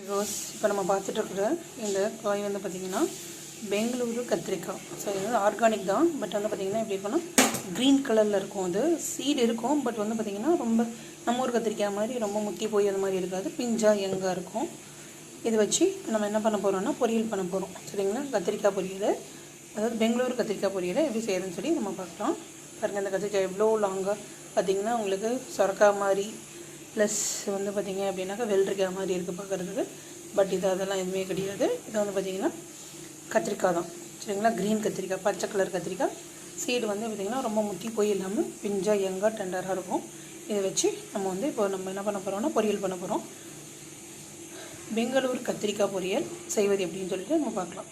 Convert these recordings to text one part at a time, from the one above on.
Rose இப்போ நம்ம பார்த்துட்டு இருக்கிற இந்த காய் வந்து பார்த்திங்கன்னா பெங்களூரு கத்திரிக்காய். ஸோ இது வந்து ஆர்கானிக் தான். பட் வந்து பார்த்திங்கன்னா எப்படி இருக்குன்னா க்ரீன் கலரில் இருக்கும். அது சீடு இருக்கும். பட் வந்து பார்த்திங்கன்னா ரொம்ப நம்ம ஊர் கத்திரிக்காய் மாதிரி ரொம்ப முத்தி போய் அது மாதிரி இருக்காது. பிஞ்சாக யங்காக இருக்கும். இதை வச்சு நம்ம என்ன பண்ண போகிறோம்னா பொரியல் பண்ண போகிறோம். சரிங்களா? கத்திரிக்காய் பொரியல், அதாவது பெங்களூர் கத்திரிக்காய் பொரியல் எப்படி செய்யறதுன்னு சொல்லி நம்ம பார்க்கலாம். பாருங்கள், இந்த கத்திரிக்காய் எவ்வளோ லாங்காக பார்த்திங்கன்னா உங்களுக்கு சொரக்காய் மாதிரி ப்ளஸ் வந்து பார்த்திங்க அப்படின்னாக்கா வெள்ளரிக்காய் மாதிரி இருக்குது பார்க்குறதுக்கு. பட் இது அதெல்லாம் எதுவுமே கிடையாது. இது வந்து பார்த்திங்கன்னா கத்திரிக்காய் தான். சரிங்களா? க்ரீன் கத்திரிக்காய், பச்சை கலர் கத்திரிக்காய். சீடு வந்து பார்த்திங்கன்னா ரொம்ப முத்தி போய் இல்லாமல் பிஞ்சாக யங்காக டெண்டராக இருக்கும். இதை வச்சு நம்ம வந்து இப்போ நம்ம என்ன பண்ண போகிறோம்னா பொரியல் பண்ண போகிறோம். பெங்களூர் கத்திரிக்காய் பொரியல் செய்வது எப்படின்னு சொல்லிட்டு நம்ம பார்க்கலாம்.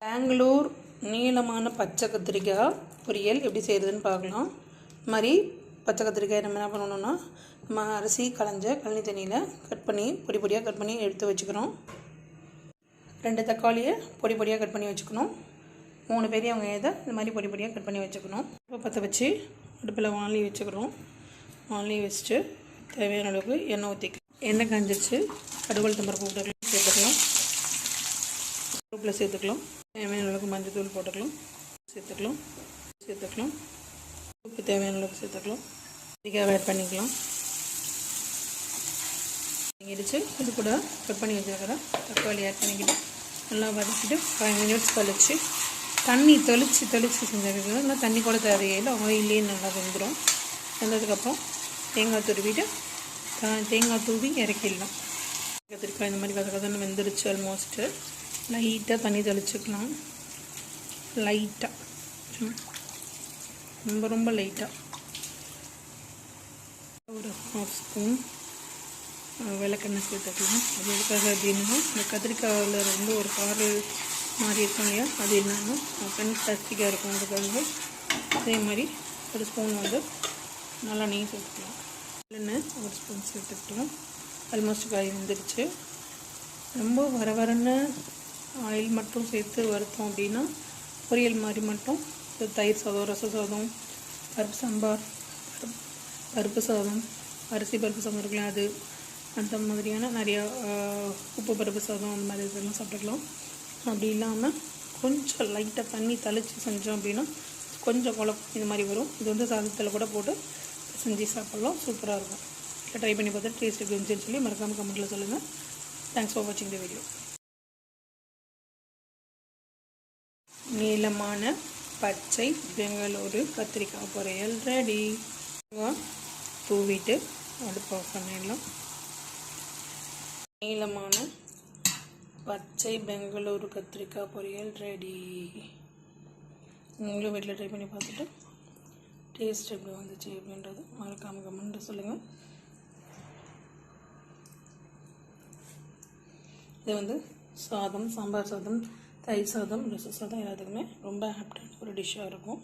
பெங்களூர் நீளமான பச்சை கத்திரிக்காய் பொரியல் எப்படி செய்கிறதுன்னு பார்க்கலாம். இது மாதிரி பச்சை கத்திரிக்காய் நம்ம என்ன பண்ணணும்னா நம்ம அரிசி கழனி தண்ணியில் கட் பண்ணி பொடி பொடியாக கட் பண்ணி எடுத்து வச்சுக்கிறோம். 2 தக்காளியை பொடி பொடியாக கட் பண்ணி வச்சுக்கணும். 3 பெரிய வெங்காயத்தை இந்த மாதிரி பொடி பொடியாக கட் பண்ணி வச்சுக்கணும். இப்போ பற்ற வச்சு அடுப்பில் வானலி வச்சுக்கிறோம். வானலி வச்சுட்டு தேவையான அளவுக்கு எண்ணெய் ஊற்றிக்கலாம். எண்ணெய் காஞ்சிச்சு. கடுகு தம்பருப்பு சேர்த்துக்கலாம். உப்பில் சேர்த்துக்கலாம். தேவையான அளவுக்கு மஞ்சள் தூள் போட்டுக்கலாம். சேர்த்துக்கலாம். உப்பு தேவையான அளவுக்கு சேர்த்துக்கலாம். கத்திரிக்காய் ஆட் பண்ணிக்கலாம். இடித்து இது கூட கட் பண்ணி வச்சுருக்கிற தக்காளி ஆட் பண்ணிக்கிட்டு நல்லா வதக்கிட்டு 5 மினிட்ஸ் கழிச்சு தண்ணி தெளித்து செஞ்சுருக்கிறது. இல்லை தண்ணி கூட தேவையில்லை, ஆயிலே நல்லா வெந்துடும். வெந்ததுக்கப்புறம் தேங்காய் தூவி இறக்கிடலாம். கத்திரிக்காய் இந்த மாதிரி கதன்னு வெந்துடுச்சு. ஆல்மோஸ்ட்டு லைட்டாக தண்ணி தெளிச்சுக்கலாம். லைட்டாக, ரொம்ப லைட்டாக ஒரு 1/2 ஸ்பூன் விளக்கெண்ணெய் சேர்த்துக்கலாம். அது எதுக்காக அப்படின்னா இந்த கத்திரிக்காயில் ரொம்ப ஒரு காரம் மாதிரி இருக்கும் இல்லையா, அது இல்லாமல் ஃபேன்டாஸ்டிக்காக இருக்கும். அதுக்காக அதே மாதிரி 1 ஸ்பூன் வந்து நல்லா நெய் சேர்த்துக்கலாம். எண்ணெய் 1 ஸ்பூன் சேர்த்துக்கிட்டோம். ஆல்மோஸ்ட் காய் வந்துடுச்சு. ரொம்ப வரன்னு ஆயில் மட்டும் சேர்த்து வறுத்தோம் அப்படின்னா பொரியல் மாதிரி மட்டும் தயிர் சாதம், ரச சாதம், பருப்பு சாம்பார், பருப்பு சாதம், அரிசி பருப்பு சாதம் இருக்கலாம், அது அந்த மாதிரியான நிறையா உப்பு பருப்பு சாதம் அந்த மாதிரி இதெல்லாம் சாப்பிட்டுக்கலாம். அப்படி இல்லாமல் கொஞ்சம் லைட்டாக தண்ணி தெளித்து செஞ்சோம் அப்படின்னா கொஞ்சம் குழம்பு இது மாதிரி வரும். இது வந்து சாதத்தில் கூட போட்டு செஞ்சு சாப்பிட்லாம். சூப்பராக இருக்கும். இல்லை ட்ரை பண்ணி பார்த்துட்டு டேஸ்ட் எப்படி இருந்துச்சுன்னு சொல்லி மறக்காமல் கமெண்ட்டில் சொல்லுங்கள். தேங்க்ஸ் ஃபார் வாட்சிங் த வீடியோ. நீளமான பச்சை பெங்களூரு கத்திரிக்காய் பொரியல் ரெடி. தூவிட்டு அடுப்பு ஆஃப் பண்ணிடலாம். நீளமான பச்சை பெங்களூரு கத்திரிக்காய் பொரியல் ரெடி. நீங்களும் வீட்டில் ட்ரை பண்ணி பார்த்துட்டு டேஸ்ட் எப்படி வந்துச்சு அப்படின்றது மறக்காமல் கமெண்ட்டு சொல்லுங்கள். இது வந்து சாதம், சாம்பார் சாதம், தயிர் சாதம், ரச சாதம் எல்லாத்துக்குமே ரொம்ப ஆப்டான ஒரு டிஷ்ஷாக இருக்கும்.